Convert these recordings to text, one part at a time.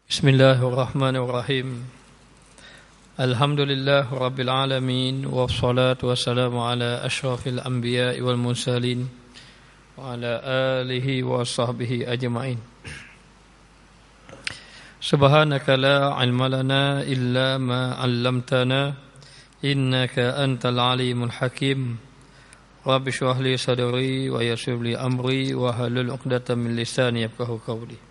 Bismillahirrahmanirrahim. Alhamdulillah Rabbil Alamin. Wassalatu wassalamu ala ashrafil anbiya wal mursalin wa ala alihi wa sahbihi ajma'in. Subhanaka la ilma lana illa ma 'allamtana innaka antal alimul hakim. Rabbi shrah li sadri wa yassir li amri wa hlul 'uqdatam min lisani yafqahu qawli.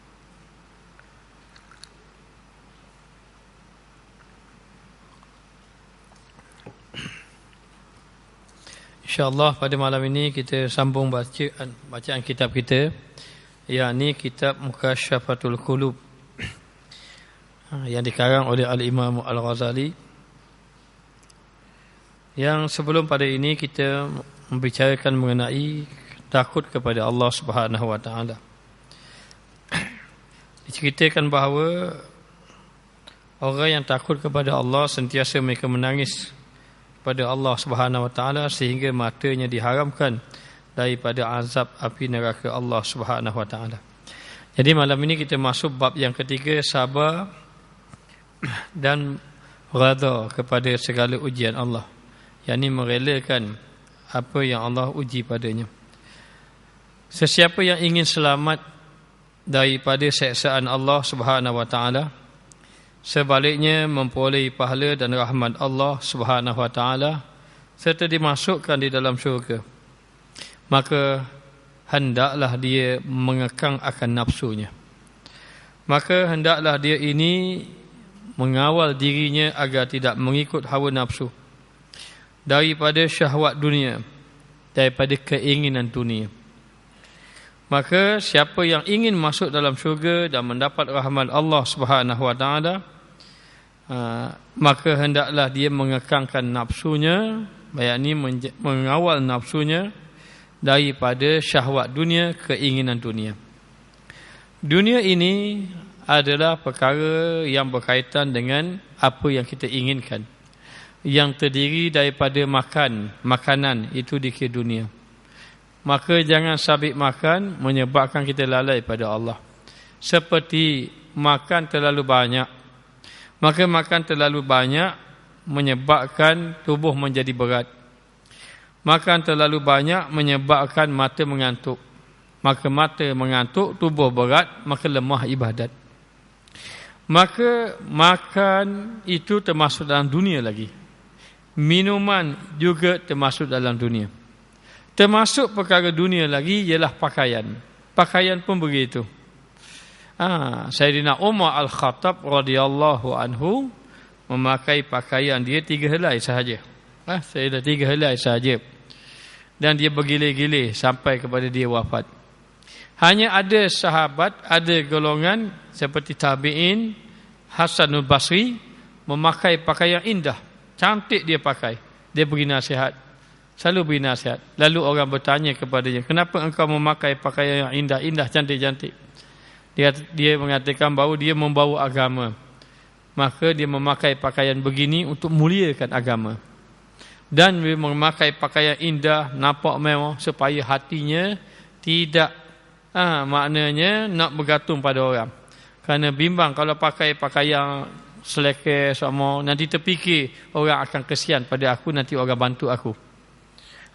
InsyaAllah pada malam ini kita sambung bacaan kitab kita, yakni kitab Mukasyafatul Qulub yang dikarang oleh Al-Imam Al-Ghazali. Yang sebelum pada ini kita membicarakan mengenai takut kepada Allah Subhanahu Wa Taala. Diceritakan bahawa orang yang takut kepada Allah sentiasa mereka menangis pada Allah Subhanahu Wa Taala sehingga matanya diharamkan daripada azab api neraka Allah Subhanahu Wa Taala. Jadi malam ini kita masuk bab yang ketiga, sabar dan redha kepada segala ujian Allah, yakni merelakan apa yang Allah uji padanya. Sesiapa yang ingin selamat daripada siksaan Allah Subhanahu Wa Taala, sebaliknya memperoleh pahala dan rahmat Allah Subhanahu Wa Taala serta dimasukkan di dalam syurga, maka hendaklah dia mengekang akan nafsunya. Maka hendaklah dia ini mengawal dirinya agar tidak mengikut hawa nafsu daripada syahwat dunia, daripada keinginan dunia. Maka siapa yang ingin masuk dalam syurga dan mendapat rahmat Allah Subhanahu Wa Taala, maka hendaklah dia mengekangkan nafsunya, yakni mengawal nafsunya daripada syahwat dunia, keinginan dunia. Dunia ini adalah perkara yang berkaitan dengan apa yang kita inginkan, yang terdiri daripada makanan itu dikira dunia. Maka jangan sabit makan menyebabkan kita lalai pada Allah. Seperti makan terlalu banyak, maka makan terlalu banyak menyebabkan tubuh menjadi berat. Makan terlalu banyak menyebabkan mata mengantuk. Maka mata mengantuk, tubuh berat, maka lemah ibadat. Maka makan itu termasuk dalam dunia lagi. Minuman juga termasuk dalam dunia. Termasuk perkara dunia lagi ialah pakaian. Pakaian pun begitu. Sayyidina Umar Al-Khattab radhiyallahu anhu memakai pakaian dia 3 helai sahaja. Saya dah 3 helai sahaja. Dan dia bergilir-gilir sampai kepada dia wafat. Hanya ada sahabat, ada golongan seperti tabi'in, Hasanul Basri memakai pakaian indah, cantik dia pakai. Dia beri nasihat. Selalu beri nasihat. Lalu orang bertanya kepadanya, kenapa engkau memakai pakaian yang indah-indah, cantik-cantik? Dia mengatakan bahawa dia membawa agama. Maka dia memakai pakaian begini untuk muliakan agama. Dan dia memakai pakaian indah, nampak mewah, supaya hatinya tidak maknanya nak bergantung pada orang. Kerana bimbang kalau pakai pakaian selekeh sama, nanti terfikir orang akan kesian pada aku, nanti orang bantu aku.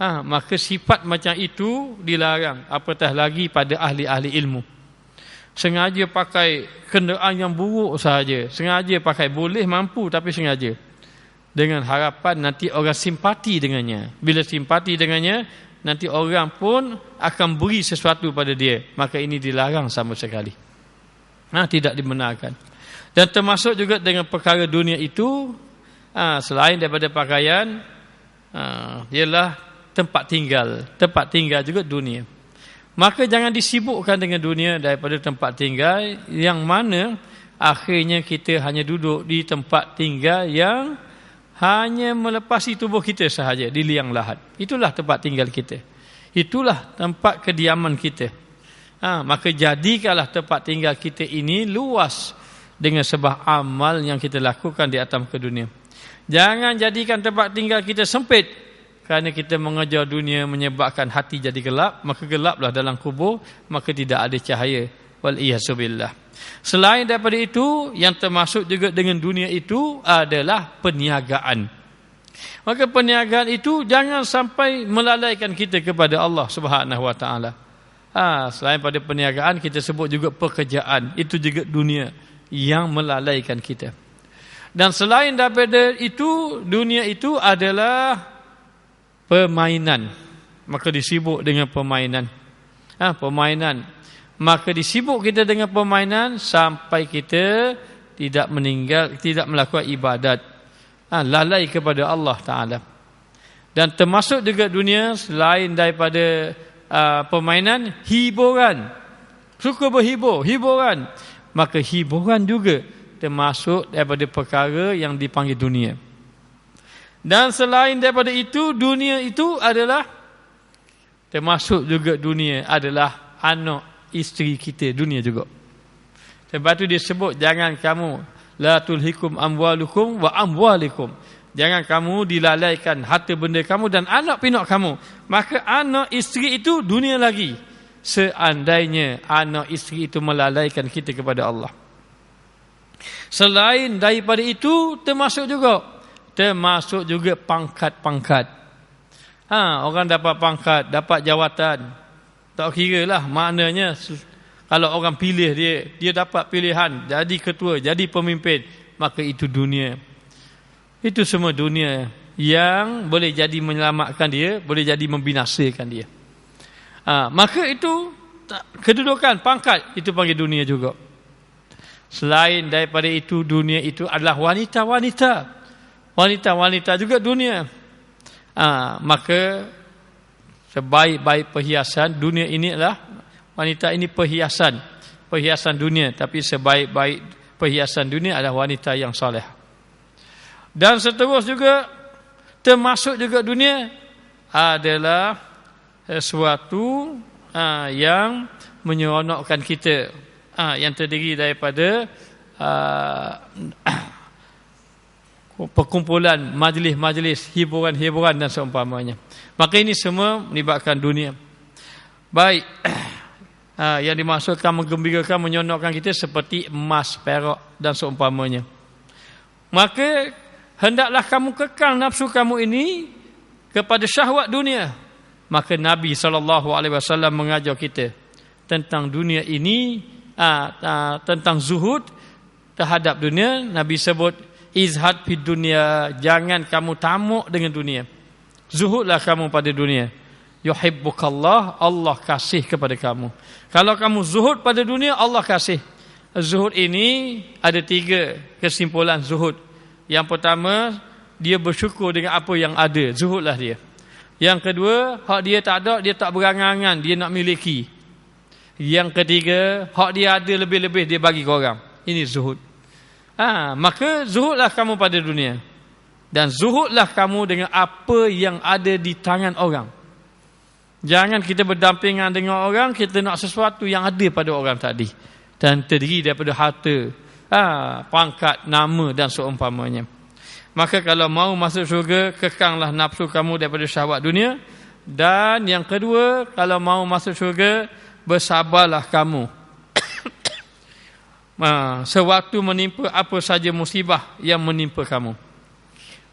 Maka sifat macam itu dilarang, apatah lagi pada ahli-ahli ilmu. Sengaja pakai kenderaan yang buruk sahaja, sengaja pakai, boleh mampu tapi sengaja, dengan harapan nanti orang simpati dengannya. Bila simpati dengannya, nanti orang pun akan beri sesuatu pada dia. Maka ini dilarang sama sekali, tidak dibenarkan. Dan termasuk juga dengan perkara dunia itu, selain daripada pakaian, ialah tempat tinggal. Tempat tinggal juga dunia. Maka jangan disibukkan dengan dunia daripada tempat tinggal, yang mana akhirnya kita hanya duduk di tempat tinggal yang hanya melepasi tubuh kita sahaja di liang lahat. Itulah tempat tinggal kita. Itulah tempat kediaman kita. Maka jadikanlah tempat tinggal kita ini luas dengan sebab amal yang kita lakukan di atas muka dunia. Jangan jadikan tempat tinggal kita sempit. Kerana kita mengejar dunia menyebabkan hati jadi gelap, maka gelaplah dalam kubur, maka tidak ada cahaya. Wal iyyazubillah. Selain daripada itu, yang termasuk juga dengan dunia itu adalah perniagaan. Maka perniagaan itu jangan sampai melalaikan kita kepada Allah Subhanahu Wa Taala. Selain pada perniagaan, kita sebut juga pekerjaan. Itu juga dunia yang melalaikan kita. Dan selain daripada itu, dunia itu adalah permainan. Maka disibuk dengan permainan. Permainan. Maka disibuk kita dengan permainan sampai kita tidak melakukan ibadat. Lalai kepada Allah Ta'ala. Dan termasuk juga dunia selain daripada permainan, hiburan. Suka berhibur, hiburan. Maka hiburan juga termasuk daripada perkara yang dipanggil dunia. Dan selain daripada itu, dunia itu adalah termasuk juga dunia adalah anak isteri kita, dunia juga. Sebab itu disebut jangan kamu la tulhikum amwalukum wa amwalikum. Jangan kamu dilalaikan harta benda kamu dan anak pinak kamu. Maka anak isteri itu dunia lagi. Seandainya anak isteri itu melalaikan kita kepada Allah. Selain daripada itu termasuk juga pangkat-pangkat. Orang dapat pangkat, dapat jawatan. Tak kira lah maknanya kalau orang pilih dia dapat pilihan jadi ketua, jadi pemimpin, maka itu dunia. Itu semua dunia yang boleh jadi menyelamatkan dia, boleh jadi membinasakan dia. Maka itu kedudukan, pangkat, itu panggil dunia juga. Selain daripada itu, dunia itu adalah wanita-wanita. Wanita-wanita juga dunia. Maka sebaik-baik perhiasan dunia ini adalah wanita ini perhiasan dunia, tapi sebaik-baik perhiasan dunia adalah wanita yang soleh. Dan seterus juga termasuk juga dunia adalah sesuatu yang menyeronokkan kita, yang terdiri daripada perkumpulan, majlis-majlis, hiburan-hiburan dan seumpamanya. Maka ini semua melibatkan dunia. Baik, yang dimaksudkan menggembirakan, menyeronokkan kita seperti emas, perak dan seumpamanya. Maka hendaklah kamu kekal nafsu kamu ini kepada syahwat dunia. Maka Nabi SAW mengajar kita tentang dunia ini, tentang zuhud terhadap dunia. Nabi sebut izhad fid dunia, jangan kamu tamak dengan dunia. Zuhudlah kamu pada dunia. Yuhibbukallah, Allah kasih kepada kamu. Kalau kamu zuhud pada dunia, Allah kasih. Zuhud ini ada 3 kesimpulan zuhud. Yang pertama, dia bersyukur dengan apa yang ada, zuhudlah dia. Yang kedua, hak dia tak ada, dia tak berangan-angan, dia nak miliki. Yang ketiga, hak dia ada lebih-lebih, dia bagi ke orang. Ini zuhud. Maka zuhudlah kamu pada dunia. Dan zuhudlah kamu dengan apa yang ada di tangan orang. Jangan kita berdampingan dengan orang, kita nak sesuatu yang ada pada orang tadi. Dan terdiri daripada harta, pangkat, nama dan seumpamanya. Maka kalau mau masuk syurga, kekanglah nafsu kamu daripada syahwat dunia. Dan yang kedua, kalau mau masuk syurga, bersabarlah kamu. Sewaktu menimpa apa saja musibah yang menimpa kamu.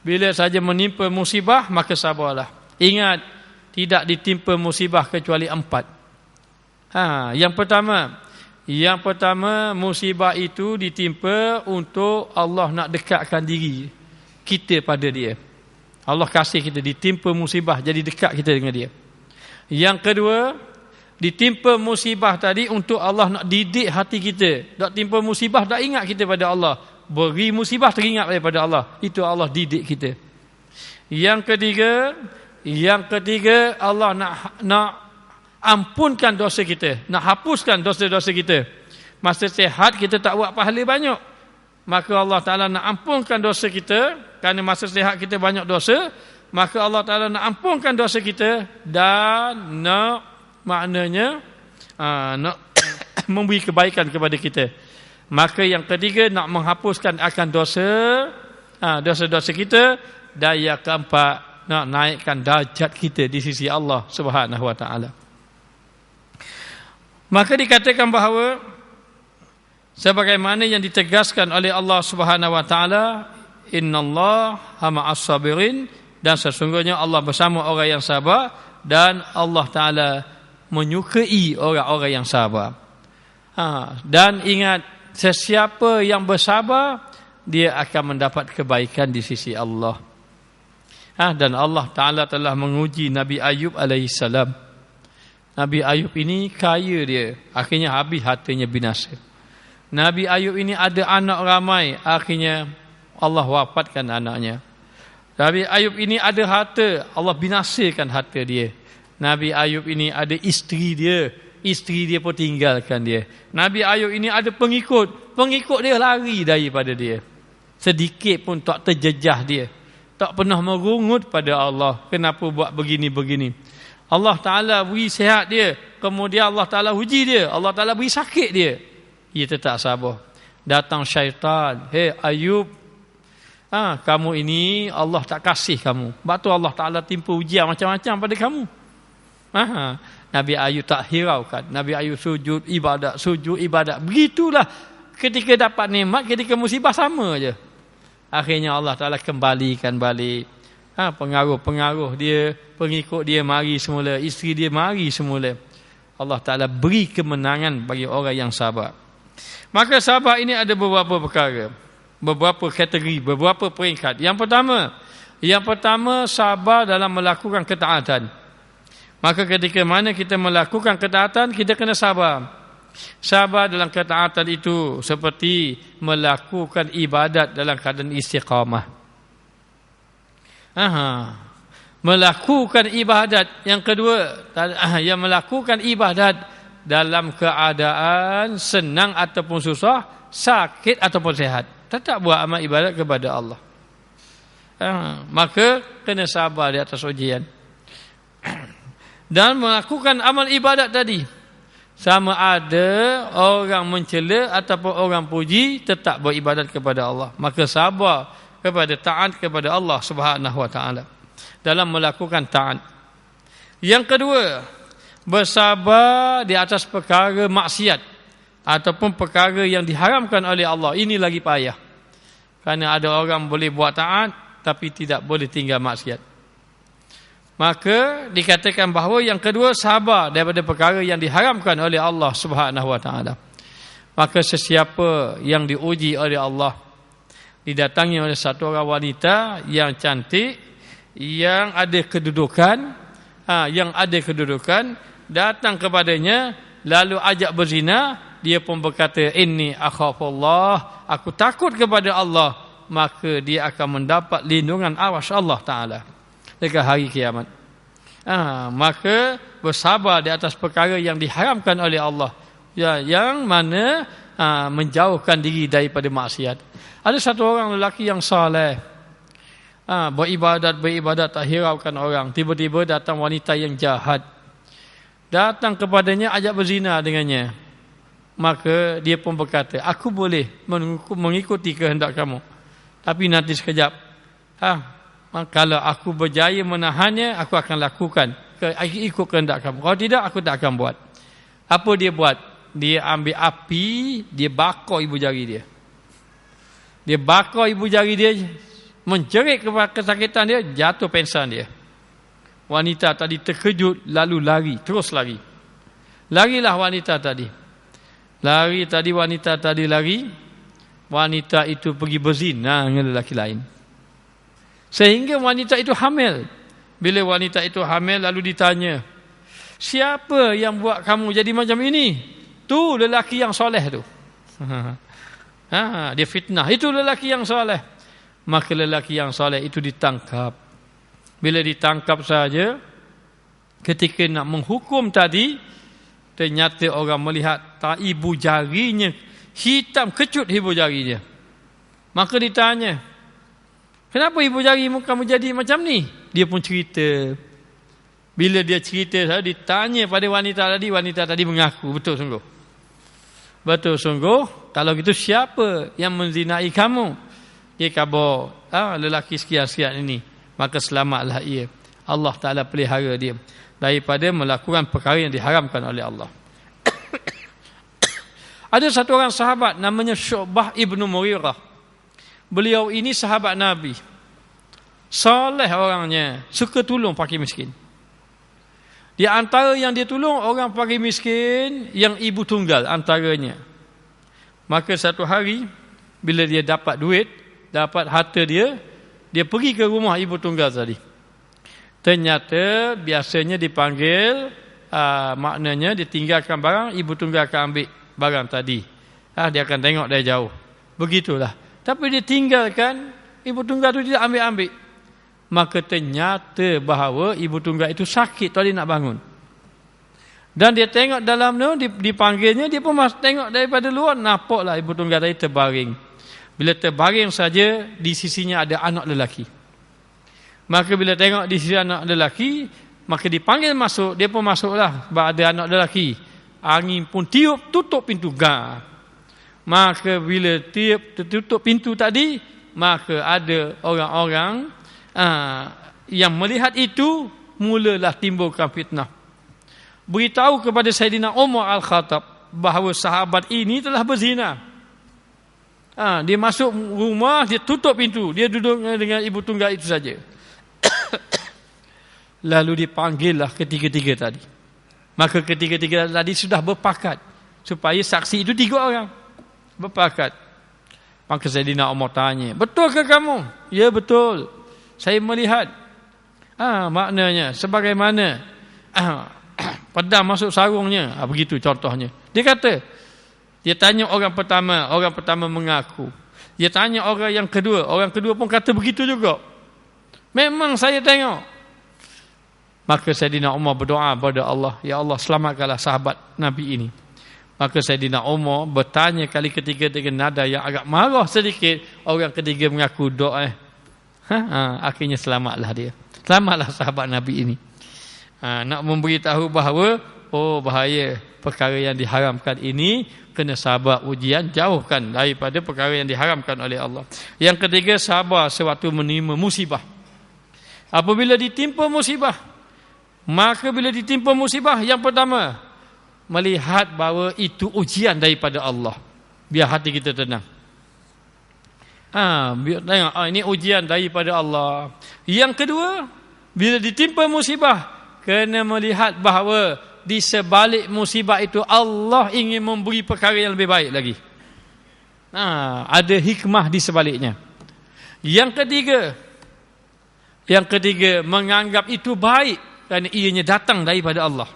Bila saja menimpa musibah, maka sabarlah. Ingat, tidak ditimpa musibah kecuali 4. Yang pertama musibah itu ditimpa untuk Allah nak dekatkan diri kita pada dia. Allah kasih kita ditimpa musibah, jadi dekat kita dengan dia. Yang kedua, ditimpa musibah tadi untuk Allah nak didik hati kita. Tak timpa musibah, tak ingat kita pada Allah. Beri musibah, teringat daripada Allah. Itu Allah didik kita. Yang ketiga, Allah nak ampunkan dosa kita, nak hapuskan dosa-dosa kita. Masa sihat kita tak buat pahala banyak, maka Allah Ta'ala nak ampunkan dosa kita. Kerana masa sihat kita banyak dosa, maka Allah Ta'ala nak ampunkan dosa kita. Dan nak memberi kebaikan kepada kita. Maka yang ketiga, nak menghapuskan akan dosa-dosa kita. Dan yang keempat, nak naikkan darjat kita di sisi Allah Subhanahu Wa Ta'ala. Maka dikatakan bahawa sebagaimana yang ditegaskan oleh Allah Subhanahu wa taala, innallaha ma'as sabirin, dan sesungguhnya Allah bersama orang yang sabar, dan Allah taala menyukai orang-orang yang sabar. Dan ingat, sesiapa yang bersabar dia akan mendapat kebaikan di sisi Allah. Dan Allah taala telah menguji Nabi Ayub alaihissalam. Nabi Ayub ini kaya dia, akhirnya habis hartanya binasa. Nabi Ayub ini ada anak ramai, akhirnya Allah wafatkan anaknya. Nabi Ayub ini ada harta, Allah binasakan harta dia. Nabi Ayub ini ada isteri dia pun tinggalkan dia. Nabi Ayub ini ada pengikut dia lari daripada dia. Sedikit pun tak terjejah dia, tak pernah merungut pada Allah, kenapa buat begini-begini. Allah Ta'ala beri sihat dia, kemudian Allah Ta'ala uji dia, Allah Ta'ala beri sakit dia, dia tetap sabar. Datang syaitan, hey Ayub, kamu ini Allah tak kasih kamu, sebab tu Allah Ta'ala timpa ujian macam-macam pada kamu. Nabi Ayub tak hiraukan. Nabi Ayub sujud ibadat. Begitulah ketika dapat nikmat, ketika musibah sama je. Akhirnya Allah Ta'ala kembalikan balik. Pengaruh-pengaruh dia, pengikut dia mari semula, isteri dia mari semula. Allah Ta'ala beri kemenangan bagi orang yang sabar. Maka sabar ini ada beberapa perkara, beberapa kategori, beberapa peringkat. Yang pertama sabar dalam melakukan ketaatan. Maka ketika mana kita melakukan ketaatan, kita kena sabar. Sabar dalam ketaatan itu seperti melakukan ibadat dalam keadaan istiqamah. Melakukan ibadat. Yang kedua, yang melakukan ibadat dalam keadaan senang ataupun susah, sakit ataupun sihat, tetap buat amal ibadat kepada Allah. Maka kena sabar di atas ujian. Dan melakukan amal ibadat tadi, sama ada orang mencela ataupun orang puji, tetap beribadat kepada Allah. Maka sabar kepada taat kepada Allah Subhanahu wa taala dalam melakukan taat. Yang kedua, bersabar di atas perkara maksiat ataupun perkara yang diharamkan oleh Allah. Ini lagi payah. Kerana ada orang boleh buat taat tapi tidak boleh tinggal maksiat. Maka dikatakan bahawa yang kedua, sabar daripada perkara yang diharamkan oleh Allah Subhanahu wa taala. Maka sesiapa yang diuji oleh Allah, didatangi oleh satu orang wanita yang cantik, yang ada kedudukan, datang kepadanya lalu ajak berzina, dia pun berkata, inni akhafullah, aku takut kepada Allah, maka dia akan mendapat lindungan awas Allah Ta'ala dekat hari kiamat. Maka bersabar di atas perkara yang diharamkan oleh Allah, yang mana menjauhkan diri daripada maksiat. Ada satu orang lelaki yang saleh, beribadat tak hiraukan orang. Tiba-tiba datang wanita yang jahat, datang kepadanya ajak berzina dengannya. Maka dia pun berkata, aku boleh mengikuti kehendak kamu, tapi nanti sekejap, kalau aku berjaya menahannya, aku akan lakukan ikut kehendak kamu. Kalau tidak, aku tak akan buat. Apa dia buat? Dia ambil api, dia bakar ibu jari dia. Dia bakar ibu jari dia, menjerit kesakitan dia, jatuh pingsan dia. Wanita tadi terkejut, lalu lari, terus lari. Larilah wanita tadi. Wanita tadi lari. Wanita itu pergi berzina dengan lelaki lain. Sehingga wanita itu hamil. Bila wanita itu hamil, lalu ditanya, siapa yang buat kamu jadi macam ini? Tu lelaki yang soleh tu. Dia fitnah, itu lelaki yang soleh. Maka lelaki yang soleh itu ditangkap. Bila ditangkap saja, ketika nak menghukum tadi, ternyata orang melihat tak ibu jarinya hitam kecut ibu jarinya. Maka ditanya, kenapa ibu jarimu kamu jadi macam ni? Dia pun cerita. Bila dia cerita, ditanya pada wanita tadi mengaku, betul sungguh. Kalau gitu siapa yang menzinai kamu? Dia khabar, lelaki sekian-sekian ini. Maka selamatlah ia. Allah Ta'ala pelihara dia daripada melakukan perkara yang diharamkan oleh Allah. Ada satu orang sahabat namanya Syu'bah ibnu Mughirah. Beliau ini sahabat Nabi. Soleh orangnya, suka tolong fakir miskin. Di antara yang dia tolong orang fakir miskin yang ibu tunggal antaranya. Maka satu hari bila dia dapat duit, dapat harta dia pergi ke rumah ibu tunggal tadi. Ternyata biasanya dipanggil, maknanya dia tinggalkan barang, ibu tunggal akan ambil barang tadi. Dia akan tengok dari jauh. Begitulah. Tapi dia tinggalkan, ibu tunggal itu tidak ambil-ambil. Maka ternyata bahawa ibu tunggal itu sakit tadi nak bangun. Dan dia tengok dalam tu, dipanggilnya, dia pun tengok daripada luar, nampaklah ibu tunggal tadi terbaring. Bila terbaring saja, di sisinya ada anak lelaki. Maka bila tengok di sisi anak lelaki, maka dipanggil masuk, dia pun masuklah sebab ada anak lelaki. Angin pun tiup, tutup pintu gang. Maka bila tutup pintu tadi, maka ada orang-orang yang melihat itu, mulalah timbulkan fitnah. Beritahu kepada Sayyidina Umar Al-Khattab bahawa sahabat ini telah berzina. Dia masuk rumah, dia tutup pintu, dia duduk dengan ibu tunggal itu saja. Lalu dipanggillah ketiga-tiga tadi. Maka ketiga-tiga tadi sudah berpakat supaya saksi itu 3 orang. Berpakat. Maka Sayyidina Umar tanya, betul ke kamu? Ya betul. Saya melihat. Maknanya sebagaimana pedang masuk sarungnya. Begitu contohnya. Dia kata, dia tanya orang pertama mengaku. Dia tanya orang yang kedua pun kata begitu juga. Memang saya tengok. Maka Sayyidina Umar berdoa kepada Allah, ya Allah selamatkanlah sahabat Nabi ini. Maka Sayyidina Umar bertanya kali ketiga dengan nada yang agak marah sedikit. Orang ketiga mengaku doa. Akhirnya selamatlah dia. Selamatlah sahabat Nabi ini. Nak memberitahu bahawa bahaya perkara yang diharamkan ini, kena sabar ujian, jauhkan daripada perkara yang diharamkan oleh Allah. Yang ketiga, sabar sewaktu menerima musibah. Apabila ditimpa musibah, maka bila ditimpa musibah, yang pertama, melihat bahawa itu ujian daripada Allah. Biar hati kita tenang. Biar tengok, ini ujian daripada Allah. Yang kedua, bila ditimpa musibah, kena melihat bahawa di sebalik musibah itu Allah ingin memberi perkara yang lebih baik lagi. Ada hikmah di sebaliknya. Yang ketiga, menganggap itu baik kerana ianya datang daripada Allah.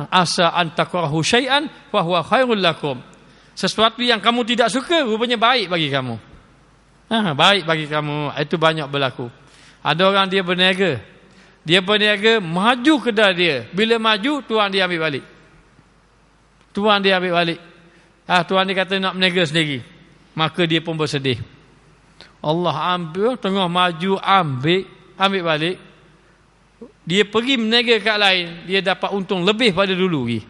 Asa antakrahu syai'an fa huwa khairul lakum. Sesuatu yang kamu tidak suka rupanya baik bagi kamu. Baik bagi kamu. Itu banyak berlaku. Ada orang dia berniaga. Dia berniaga, maju kedai dia. Bila maju, tuan dia ambil balik. Tuan dia kata nak berniaga sendiri. Maka dia pun bersedih. Allah ambil, tengah maju, ambil balik. Dia pergi berniaga kat lain, dia dapat untung lebih pada dulu lagi.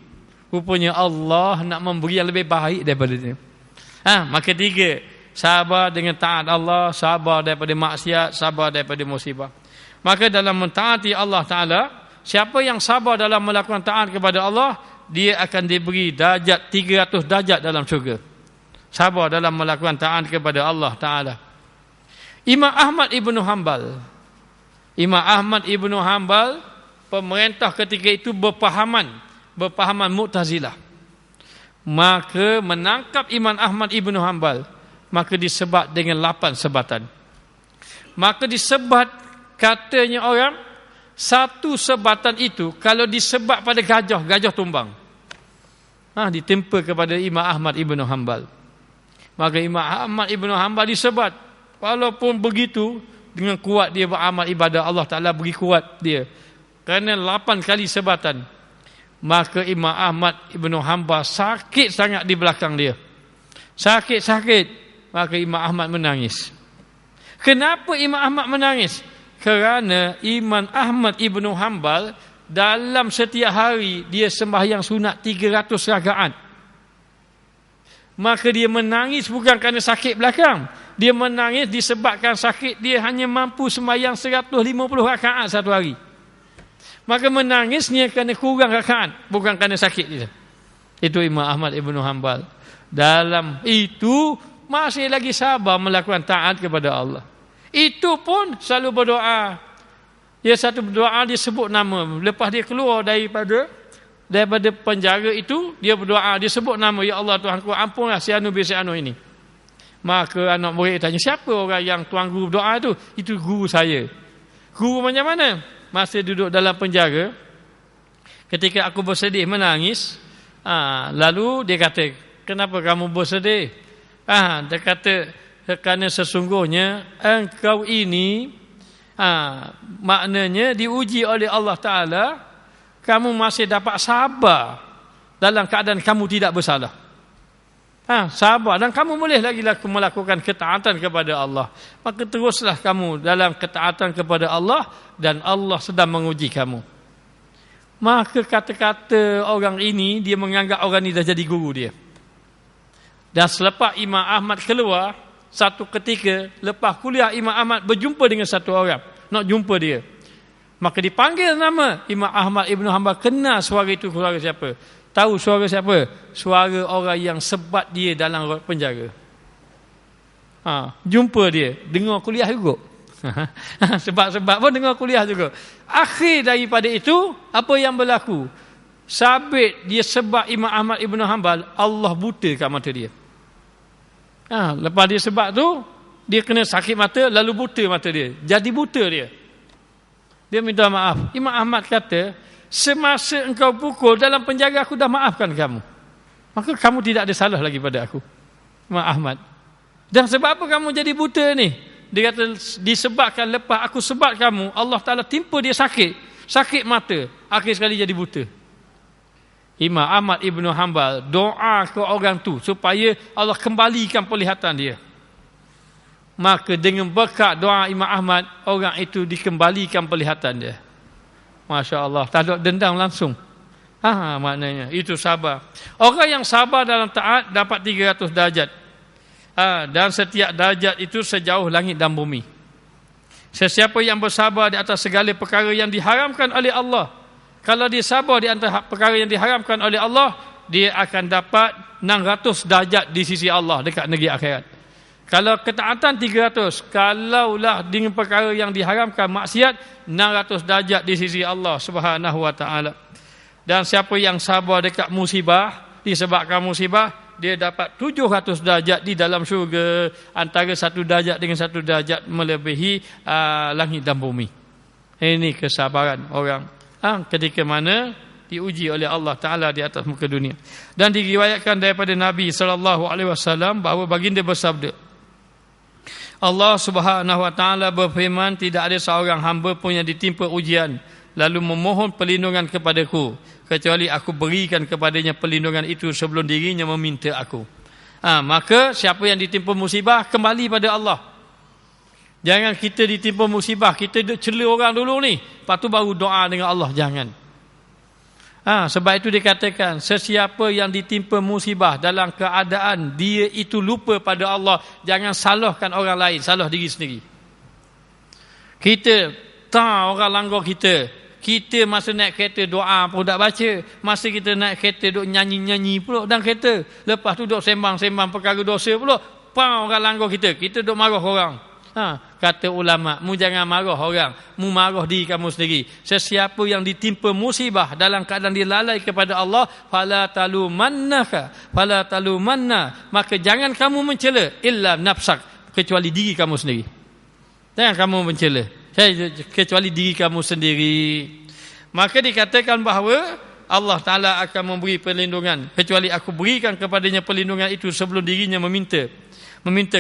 Rupanya Allah nak memberi yang lebih baik daripada dia. Maka 3, sabar dengan taat Allah, sabar daripada maksiat, sabar daripada musibah. Maka dalam mentaati Allah Ta'ala, siapa yang sabar dalam melakukan taat kepada Allah, dia akan diberi darjat 300 darjat dalam syurga. Sabar dalam melakukan taat kepada Allah Ta'ala. Imam Ahmad Ibnu Hanbal, pemerintah ketika itu berpahaman Mu'tazilah. Maka menangkap Imam Ahmad Ibnu Hanbal, maka disebat dengan 8 sebatan. Maka disebat, katanya orang, satu sebatan itu kalau disebat pada gajah tumbang. Ditempa kepada Imam Ahmad Ibnu Hanbal. Maka Imam Ahmad Ibnu Hanbal disebat. Walaupun begitu, dengan kuat dia beramal ibadah, Allah Ta'ala beri kuat dia. Kerana 8 kali sebatan. Maka Imam Ahmad Ibnu Hanbal sakit sangat di belakang dia. Sakit. Maka Imam Ahmad menangis. Kenapa Imam Ahmad menangis? Kerana Imam Ahmad Ibnu Hanbal dalam setiap hari dia sembahyang sunat 300 rakaat. Maka dia menangis bukan kerana sakit belakang. Dia menangis disebabkan sakit dia hanya mampu sembahyang 150 rakaat satu hari. Maka menangisnya kerana kurang rakaat, bukan kerana sakit dia. Itu Imam Ahmad Ibn Hanbal. Dalam itu masih lagi sabar melakukan taat kepada Allah. Itu pun selalu berdoa. Dia satu berdoa, dia sebut nama. Lepas dia keluar daripada penjara itu, dia berdoa, dia sebut nama, ya Allah Tuhanku, ampunlah si Anu bin si Anu ini. Maka anak murid tanya, siapa orang yang tuan guru berdoa itu? Itu guru saya. Guru macam mana? Masa duduk dalam penjara, ketika aku bersedih menangis, lalu dia kata, kenapa kamu bersedih? Dia kata, kerana sesungguhnya engkau ini maknanya diuji oleh Allah Ta'ala, kamu masih dapat sabar dalam keadaan kamu tidak bersalah. Sabar dan kamu boleh lagi melakukan ketaatan kepada Allah. Maka teruslah kamu dalam ketaatan kepada Allah dan Allah sedang menguji kamu. Maka kata-kata orang ini, dia menganggap orang ini dah jadi guru dia. Dan selepas Imam Ahmad keluar, satu ketika lepas kuliah, Imam Ahmad berjumpa dengan satu orang, nak jumpa dia. Maka dipanggil nama Imam Ahmad Ibn Hanbal, kenal suara itu, suara siapa? Tahu suara siapa? Suara orang yang sebat dia dalam penjara. Jumpa dia, dengar kuliah juga. Sebab pun dengar kuliah juga. Akhir daripada itu, apa yang berlaku? Sabit dia sebat Imam Ahmad Ibn Hanbal, Allah butakan mata dia. Lepas dia sebat tu, dia kena sakit mata, lalu buta mata dia. Jadi buta dia. Dia minta maaf. Imam Ahmad kata, semasa engkau pukul dalam penjara, aku dah maafkan kamu. Maka kamu tidak ada salah lagi pada aku. Imam Ahmad. Dan sebab apa kamu jadi buta ni? Dia kata, disebabkan lepas aku sebat kamu, Allah Ta'ala timpa dia sakit. Sakit mata. Akhir sekali jadi buta. Imam Ahmad Ibn Hanbal doa ke orang tu supaya Allah kembalikan penglihatan dia. Maka dengan berkat doa Imam Ahmad, orang itu dikembalikan penglihatan dia. Masya Allah, tak ada dendam langsung. Maknanya itu sabar. Orang yang sabar dalam taat dapat 300 darjat. Dan setiap darjat itu sejauh langit dan bumi. Sesiapa yang bersabar di atas segala perkara yang diharamkan oleh Allah, kalau dia sabar di antara perkara yang diharamkan oleh Allah, dia akan dapat 600 darjat di sisi Allah dekat negeri akhirat. Kalau ketaatan 300, kalaulah dengan perkara yang diharamkan maksiat, 600 darjat di sisi Allah Subhanahu wa taala. Dan siapa yang sabar dekat musibah, disebabkan musibah, dia dapat 700 darjat di dalam syurga. Antara satu darjat dengan satu darjat melebihi langit dan bumi. Ini kesabaran orang ketika mana diuji oleh Allah Ta'ala di atas muka dunia. Dan diriwayatkan daripada Nabi SAW bahawa baginda bersabda, Allah Subhanahu Wa Ta'ala berfirman, tidak ada seorang hamba pun yang ditimpa ujian lalu memohon perlindungan kepadaku, kecuali aku berikan kepadanya perlindungan itu sebelum dirinya meminta aku. Maka siapa yang ditimpa musibah, kembali pada Allah. Jangan kita ditimpa musibah, kita cela orang dulu ni, lepas tu baru doa dengan Allah. Jangan. Sebab itu dikatakan, sesiapa yang ditimpa musibah dalam keadaan dia itu lupa pada Allah, jangan salahkan orang lain, salah diri sendiri. Kita tahu orang langgar kita masa naik kereta doa pun tak baca, masa kita naik kereta duk nyanyi-nyanyi pula dalam kereta, lepas tu duk sembang-sembang perkara dosa pula, orang langgar kita duk marah orang. Kata ulama, mu jangan marah orang, mu marah diri kamu sendiri. Sesiapa yang ditimpa musibah dalam keadaan dia lalai kepada Allah, fala talumanna, maka jangan kamu mencela illa nafsak, kecuali diri kamu sendiri. Jangan kamu mencela kecuali diri kamu sendiri. Maka dikatakan bahawa Allah Ta'ala akan memberi perlindungan, kecuali aku berikan kepadanya perlindungan itu sebelum dirinya meminta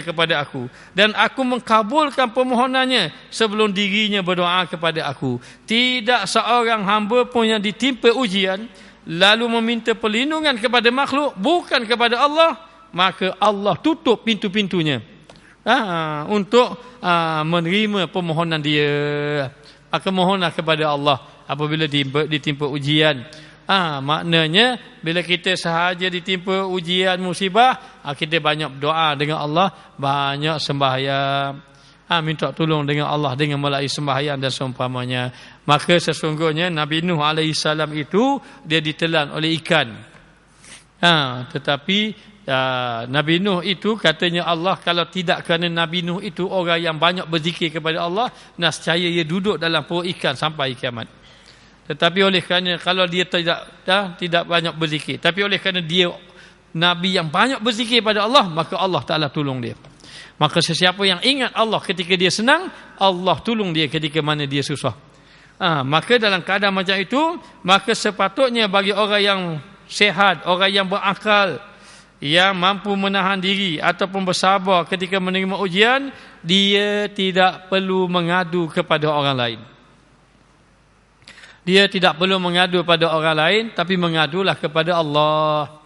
kepada aku, dan aku mengkabulkan permohonannya sebelum dirinya berdoa kepada aku. Tidak seorang hamba pun yang ditimpa ujian lalu meminta perlindungan kepada makhluk bukan kepada Allah, maka Allah tutup pintu-pintunya untuk menerima permohonan dia. Maka mohonlah kepada Allah apabila ditimpa ujian. Maknanya bila kita sahaja ditimpa ujian musibah, kita banyak berdoa dengan Allah, banyak sembahyang, minta tolong dengan Allah dengan melalui sembahyang dan seumpamanya. Maka sesungguhnya Nabi Nuh alaihi salam itu dia ditelan oleh ikan. Tetapi Nabi Nuh itu katanya Allah, kalau tidak kerana Nabi Nuh itu orang yang banyak berzikir kepada Allah, nescaya ia duduk dalam perut ikan sampai kiamat. Tetapi oleh kerana kalau dia tidak banyak berzikir, tapi oleh kerana dia Nabi yang banyak berzikir pada Allah, maka Allah Ta'ala tolong dia. Maka sesiapa yang ingat Allah ketika dia senang, Allah tolong dia ketika mana dia susah. Maka dalam keadaan macam itu, maka sepatutnya bagi orang yang sehat, orang yang berakal, yang mampu menahan diri ataupun bersabar ketika menerima ujian, dia tidak perlu mengadu kepada orang lain. Dia tidak perlu mengadu pada orang lain, tapi mengadulah kepada Allah.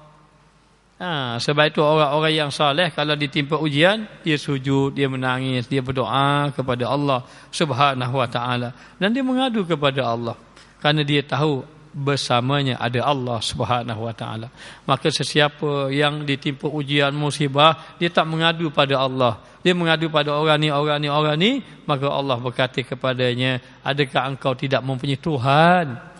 Sebab itu orang-orang yang saleh kalau ditimpa ujian, dia sujud, dia menangis, dia berdoa kepada Allah Subhanahu wa taala, dan dia mengadu kepada Allah kerana dia tahu bersamanya ada Allah Subhanahu wa taala. Maka sesiapa yang ditimpa ujian musibah, dia tak mengadu pada Allah, dia mengadu pada orang ni, maka Allah berkata kepadanya, adakah engkau tidak mempunyai Tuhan?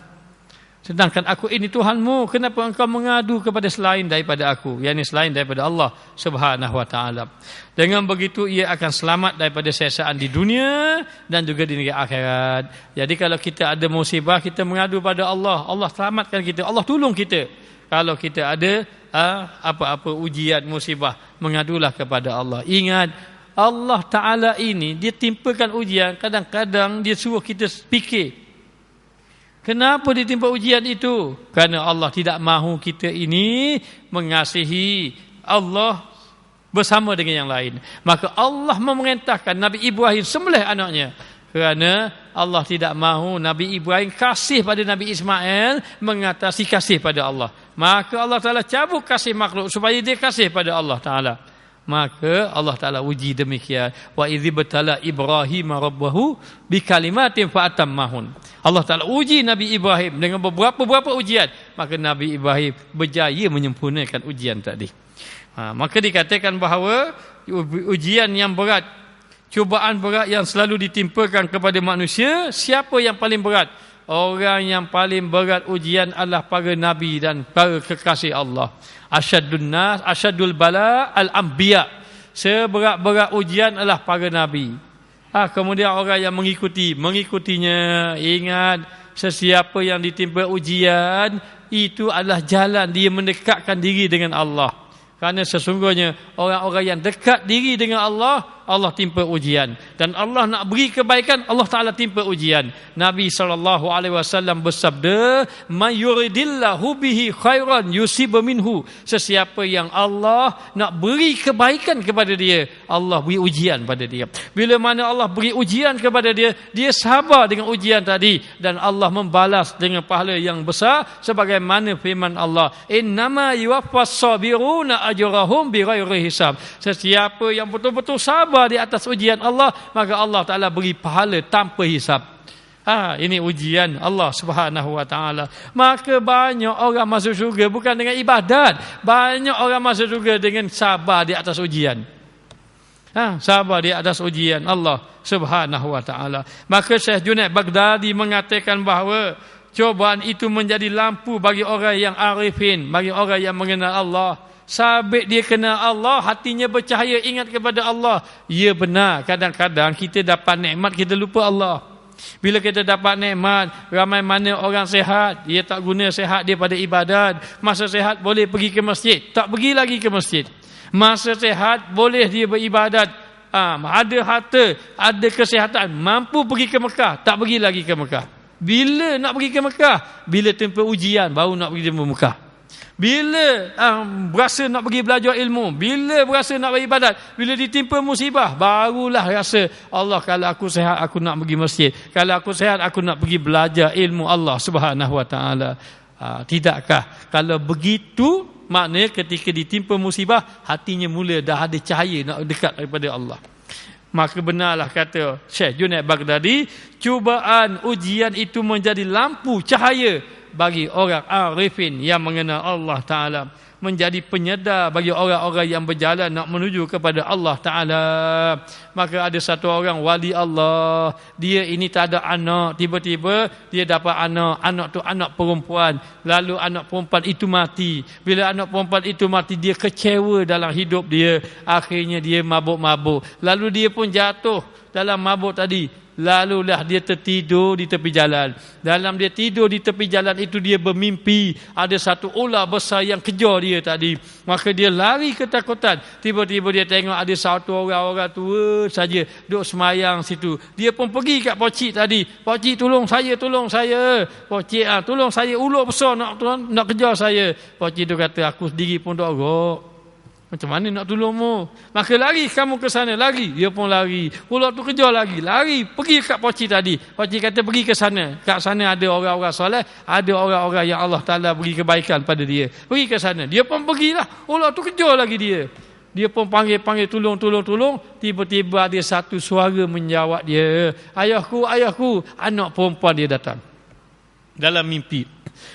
Sedangkan aku ini Tuhanmu, kenapa engkau mengadu kepada selain daripada aku, yakni selain daripada Allah Subhanahu wa taala. Dengan begitu ia akan selamat daripada siksaan di dunia dan juga di negeri akhirat. Jadi kalau kita ada musibah, kita mengadu pada Allah, Allah selamatkan kita, Allah tolong kita. Kalau kita ada apa-apa ujian musibah, mengadulah kepada Allah. Ingat, Allah Ta'ala ini dia timpakan ujian, kadang-kadang dia suruh kita fikir, kenapa ditimpa ujian itu? Kerana Allah tidak mahu kita ini mengasihi Allah bersama dengan yang lain. Maka Allah memerintahkan Nabi Ibrahim sembelih anaknya, kerana Allah tidak mahu Nabi Ibrahim kasih pada Nabi Ismail mengatasi kasih pada Allah. Maka Allah Ta'ala cabut kasih makhluk supaya dia kasih pada Allah Ta'ala. Maka Allah Ta'ala uji demikian. Wa idzi batala Ibrahim rabbahu bikalimatin fa'atammahun. Allah Ta'ala uji Nabi Ibrahim dengan beberapa ujian. Maka Nabi Ibrahim berjaya menyempurnakan ujian tadi. Maka dikatakan bahawa ujian yang berat, cubaan berat yang selalu ditimpakan kepada manusia, siapa yang paling berat? Orang yang paling berat ujian adalah para Nabi dan para kekasih Allah. Asyadul bala al-anbiya. Seberat-berat ujian adalah para Nabi. Kemudian orang yang mengikutinya. Ingat, sesiapa yang ditimpa ujian, itu adalah jalan dia mendekatkan diri dengan Allah. Kerana sesungguhnya orang-orang yang dekat diri dengan Allah, Allah timpa ujian. Dan Allah nak beri kebaikan, Allah Ta'ala timpa ujian. Nabi SAW bersabda, "Man yuridillahu bihi khairan yusib minhu." Sesiapa yang Allah nak beri kebaikan kepada dia, Allah beri ujian pada dia. Bila mana Allah beri ujian kepada dia, dia sabar dengan ujian tadi, dan Allah membalas dengan pahala yang besar, sebagaimana firman Allah, "Innama yuwaffas sabiruna ajrahum bighairi hisab." Sesiapa yang betul-betul sabar di atas ujian Allah, maka Allah Ta'ala beri pahala tanpa hisab. Ini ujian Allah Subhanahu wa Ta'ala. Maka banyak orang masuk syurga bukan dengan ibadat, banyak orang masuk syurga dengan sabar di atas ujian. Sabar di atas ujian Allah Subhanahu wa Ta'ala. Maka Syekh Junaid Baghdadi mengatakan bahawa cubaan itu menjadi lampu bagi orang yang arifin, bagi orang yang mengenal Allah. Sabit dia kenal Allah, hatinya bercahaya, ingat kepada Allah. Ya benar, kadang-kadang kita dapat nikmat, kita lupa Allah. Bila kita dapat nikmat, ramai mana orang sehat, dia tak guna sehat dia pada ibadat. Masa sehat boleh pergi ke masjid, tak pergi lagi ke masjid. Masa sehat boleh dia beribadat. Ada harta, ada kesihatan, mampu pergi ke Mekah, tak pergi lagi ke Mekah. Bila nak pergi ke Mekah? Bila tempat ujian, baru nak pergi ke Mekah. Bila berasa nak pergi belajar ilmu, bila berasa nak beribadat, bila ditimpa musibah, barulah rasa, Allah, kalau aku sihat aku nak pergi masjid, kalau aku sihat aku nak pergi belajar ilmu Allah Subhanahu wa Ta'ala. Tidakkah? Kalau begitu, maknanya ketika ditimpa musibah, hatinya mula dah ada cahaya nak dekat daripada Allah. Maka benarlah kata Syekh Junaid Baghdadi, cubaan ujian itu menjadi lampu cahaya bagi orang arifin yang mengenal Allah Ta'ala. menjadi penyedar bagi orang-orang yang berjalan nak menuju kepada Allah Ta'ala. Maka ada satu orang wali Allah, dia ini tak ada anak, tiba-tiba dia dapat anak tu anak perempuan, lalu anak perempuan itu mati. Bila anak perempuan itu mati, dia kecewa dalam hidup dia, akhirnya dia mabuk-mabuk, lalu dia pun jatuh dalam mabuk tadi. Lalulah dia tertidur di tepi jalan. Dalam dia tidur di tepi jalan itu, dia bermimpi ada satu ular besar yang kejar dia tadi. Maka dia lari ketakutan. Tiba-tiba dia tengok ada satu orang tua saja duduk semayang situ. Dia pun pergi kat pocik tadi. Pocik, tolong saya. Pocik, tolong saya, ular besar nak kejar saya. Pocik tu kata, aku sendiri pun dogok. Macam mana nak tolongmu? Maka lari kamu ke sana, lari. Dia pun lari. Ular tu kejar lagi, lari. Pergi kat pocik tadi. Pocik kata pergi ke sana. Kat sana ada orang-orang soleh, ada orang-orang yang Allah Ta'ala beri kebaikan pada dia. Pergi ke sana. Dia pun pergilah. Ular tu kejar lagi dia. Dia pun panggil, tolong. Tiba-tiba ada satu suara menjawab dia. Ayahku. Anak perempuan dia datang dalam mimpi.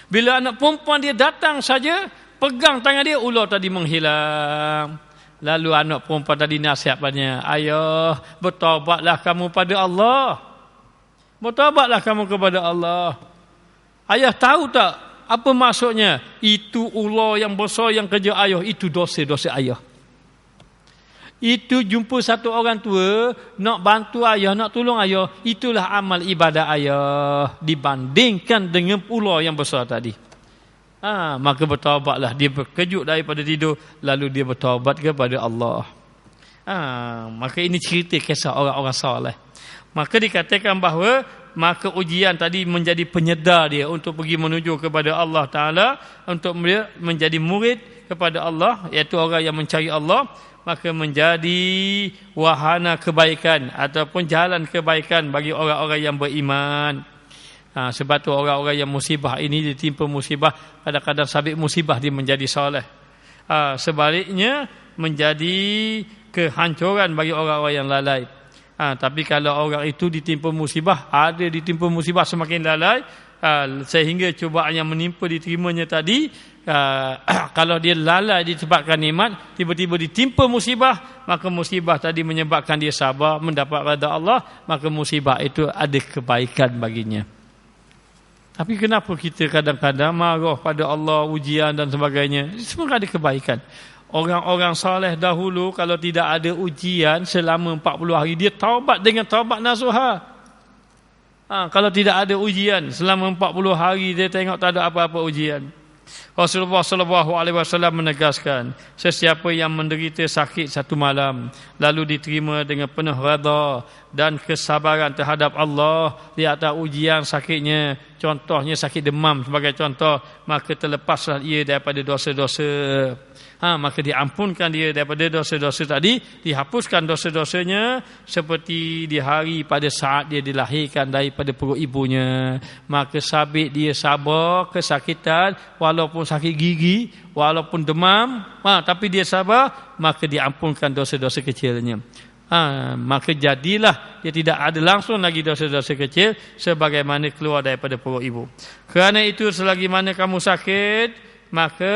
Bila anak perempuan dia datang saja, pegang tangan dia, ular tadi menghilang. Lalu anak perempuan tadi nasihat padanya, ayah, bertaubatlah kamu pada Allah. Bertaubatlah kamu kepada Allah. Ayah tahu tak apa maksudnya? Itu ular yang besar yang kerja ayah, itu dosa-dosa ayah. Itu jumpa satu orang tua, nak bantu ayah, nak tolong ayah, itulah amal ibadah ayah dibandingkan dengan ular yang besar tadi. Maka bertaubatlah. Dia berkejut daripada tidur, lalu dia bertaubat kepada Allah. Maka ini cerita kisah orang-orang soleh. Maka dikatakan bahawa maka ujian tadi menjadi penyedar dia untuk pergi menuju kepada Allah Ta'ala, untuk dia menjadi murid kepada Allah, iaitu orang yang mencari Allah. Maka menjadi wahana kebaikan ataupun jalan kebaikan bagi orang-orang yang beriman. Sebab tu orang-orang yang musibah ini ditimpa musibah, kadang-kadang sabit musibah dia menjadi soleh. Sebaliknya menjadi kehancuran bagi orang-orang yang lalai. Tapi kalau orang itu ditimpa musibah, ada ditimpa musibah semakin lalai, sehingga cubaan yang menimpa diterimanya tadi, kalau dia lalai disebabkan nikmat, tiba-tiba ditimpa musibah, maka musibah tadi menyebabkan dia sabar, mendapat redha Allah, maka musibah itu ada kebaikan baginya. Tapi kenapa kita kadang-kadang marah pada Allah, ujian dan sebagainya? Semua ada kebaikan. Orang-orang soleh dahulu kalau tidak ada ujian selama 40 hari, dia taubat dengan taubat nasuha. Kalau tidak ada ujian selama 40 hari, dia tengok tak ada apa-apa ujian. Rasulullah SAW menegaskan, sesiapa yang menderita sakit satu malam lalu diterima dengan penuh redha dan kesabaran terhadap Allah di atas ujian sakitnya, contohnya sakit demam sebagai contoh, maka terlepaslah ia daripada dosa-dosa. Maka diampunkan dia daripada dosa-dosa tadi, dihapuskan dosa-dosanya seperti di hari pada saat dia dilahirkan daripada perut ibunya. Maka sabit dia sabar kesakitan, walaupun sakit gigi, walaupun demam, tapi dia sabar, maka diampunkan dosa-dosa kecilnya. Maka jadilah dia tidak ada langsung lagi dosa-dosa kecil sebagaimana keluar daripada perut ibu. Kerana itu selagi mana kamu sakit, maka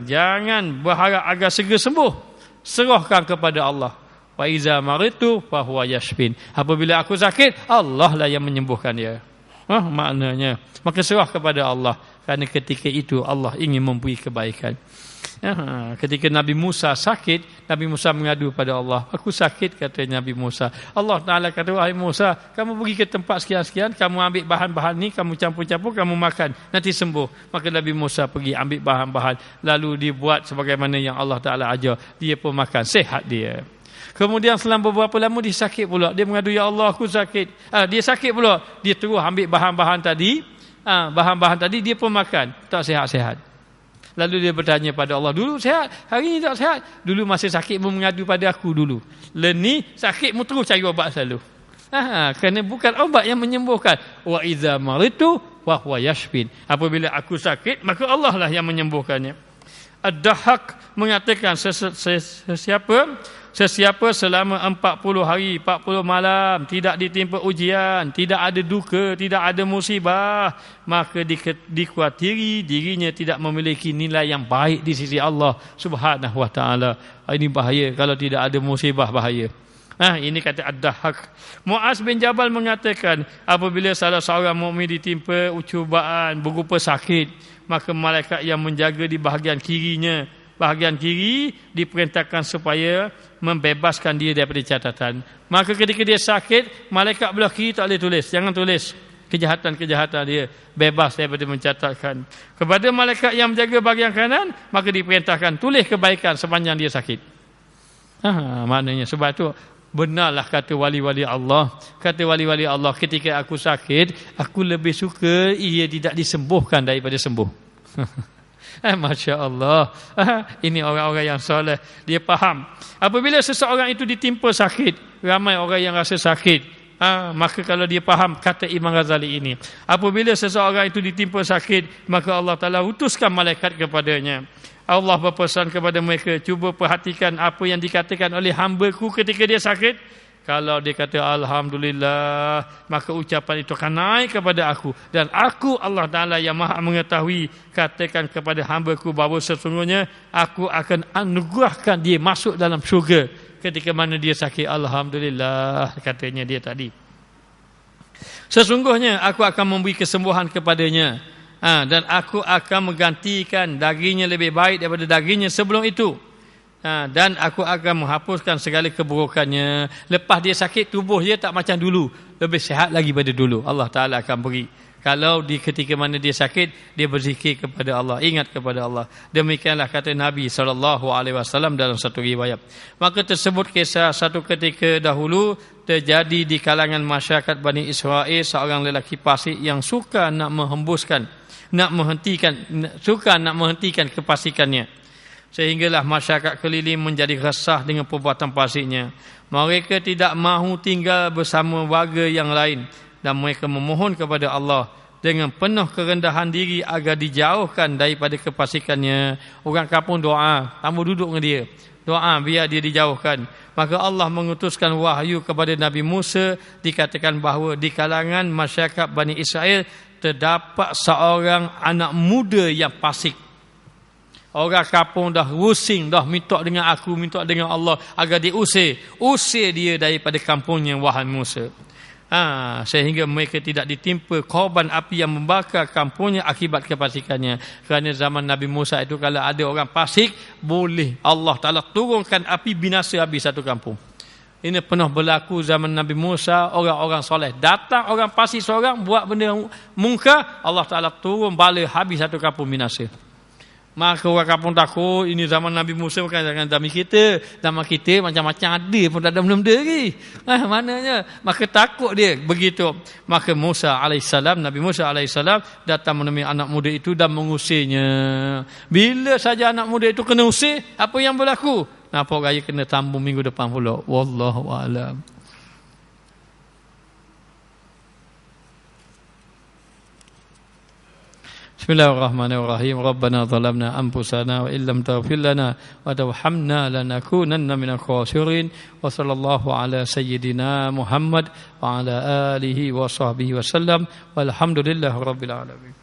jangan berharap agar segera sembuh. Serahkan kepada Allah. Wa iza maritu fa huwa yashfin. Apabila aku sakit, Allah lah yang menyembuhkan dia. Maknanya, maka serah kepada Allah, kerana ketika itu Allah ingin memberi kebaikan. Ketika Nabi Musa sakit, Nabi Musa mengadu pada Allah. Aku sakit, kata Nabi Musa. Allah Ta'ala kata, wahai Musa, kamu pergi ke tempat sekian-sekian, kamu ambil bahan-bahan ni, kamu campur-campur, kamu makan, nanti sembuh. Maka Nabi Musa pergi ambil bahan-bahan, lalu dia buat sebagaimana yang Allah Ta'ala ajar. Dia pun makan, sehat dia. Kemudian selama beberapa lama dia sakit pula. Dia mengadu, ya Allah, aku sakit. Dia sakit pula. Dia terus ambil bahan-bahan tadi. Bahan-bahan tadi dia pun makan. Tak sehat-sehat. Lalu dia bertanya pada Allah, dulu sehat, hari ini tak sehat. Dulu masa sakitmu mengadu pada aku dulu. Ni sakitmu terus cari obat selalu. Kerana bukan obat yang menyembuhkan. Wa idza maritu wa huwa yashfin. Apabila aku sakit, maka Allah lah yang menyembuhkannya. Ad-Dahhak mengatakan sesiapa selama 40 hari 40 malam tidak ditimpa ujian, tidak ada duka, tidak ada musibah, maka dikuatiri dirinya tidak memiliki nilai yang baik di sisi Allah Subhanahu wa taala. Ini bahaya kalau tidak ada musibah, bahaya. Ini kata Ad-Dahhak. Muaz bin Jabal mengatakan, apabila salah seorang mukmin ditimpa ucubaan berupa sakit, maka malaikat yang menjaga di bahagian kirinya, bahagian kiri diperintahkan supaya membebaskan dia daripada catatan. Maka ketika dia sakit, malaikat belah kiri tak boleh tulis, jangan tulis kejahatan-kejahatan dia, bebas daripada mencatatkan. Kepada malaikat yang menjaga bahagian kanan, maka diperintahkan tulis kebaikan sepanjang dia sakit. Maknanya sebab tu benarlah kata wali-wali Allah. Kata wali-wali Allah, ketika aku sakit, aku lebih suka ia tidak disembuhkan daripada sembuh. Masya Allah. Ini orang-orang yang soleh. Dia faham. Apabila seseorang itu ditimpa sakit, ramai orang yang rasa sakit. Maka kalau dia faham kata Imam Ghazali ini, apabila seseorang itu ditimpa sakit, maka Allah Ta'ala utuskan malaikat kepadanya. Allah berpesan kepada mereka, cuba perhatikan apa yang dikatakan oleh hamba-Ku ketika dia sakit. Kalau dia kata Alhamdulillah, maka ucapan itu akan naik kepada aku. Dan aku Allah Ta'ala yang maha mengetahui, katakan kepada hamba-Ku bahawa sesungguhnya aku akan anugerahkan dia masuk dalam syurga ketika mana dia sakit. Alhamdulillah, katanya dia tadi. Sesungguhnya aku akan memberi kesembuhan kepadanya. Dan aku akan menggantikan dagingnya lebih baik daripada dagingnya sebelum itu. Dan aku akan menghapuskan segala keburukannya. Lepas dia sakit, tubuh dia tak macam dulu, lebih sihat lagi pada dulu. Allah Ta'ala akan beri. Kalau di ketika mana dia sakit, dia berzikir kepada Allah, ingat kepada Allah. Demikianlah kata Nabi SAW dalam satu riwayat. Maka tersebut kisah satu ketika dahulu terjadi di kalangan masyarakat Bani Israel, seorang lelaki fasik yang suka nak menghentikan kefasikannya. Sehinggalah masyarakat keliling menjadi resah dengan perbuatan fasiknya. Mereka tidak mahu tinggal bersama warga yang lain, dan mereka memohon kepada Allah dengan penuh kerendahan diri agar dijauhkan daripada kefasikannya. Orang kampung doa, tamu duduk dengan dia, doa biar dia dijauhkan. Maka Allah mengutuskan wahyu kepada Nabi Musa, dikatakan bahawa di kalangan masyarakat Bani Israel terdapat seorang anak muda yang fasik. Orang kampung dah rusing, dah minta dengan aku, minta dengan Allah agar diusir dia daripada kampungnya, wahai Musa. Sehingga mereka tidak ditimpa korban api yang membakar kampungnya akibat kefasikannya. Kerana zaman Nabi Musa itu, kalau ada orang fasik, boleh Allah Ta'ala turunkan api binasa habis satu kampung. Ini pernah berlaku zaman Nabi Musa. Orang-orang soleh datang, orang fasik seorang buat benda mungkar, Allah Ta'ala turun bala habis satu kampung binasa. Maka orang kampung takut, ini zaman Nabi Musa, bukan zaman kita. Zaman kita macam-macam ada pun tak ada benda-benda lagi. Mananya? Maka takut dia begitu. Maka Nabi Musa AS datang menemui anak muda itu dan mengusirnya. Bila saja anak muda itu kena usir, apa yang berlaku? Nampak raya kena tambung minggu depan pula. Wallahu a'lam. Bismillahirrahmanirrahim. Rabbana zalamna anfusana wa illam taghfir lana wa tarhamna lanakunanna minal khasirin. Wa sallallahu ala sayyidina Muhammad wa ala alihi wa sahbihi wa sallam. Walhamdulillahirabbil alamin.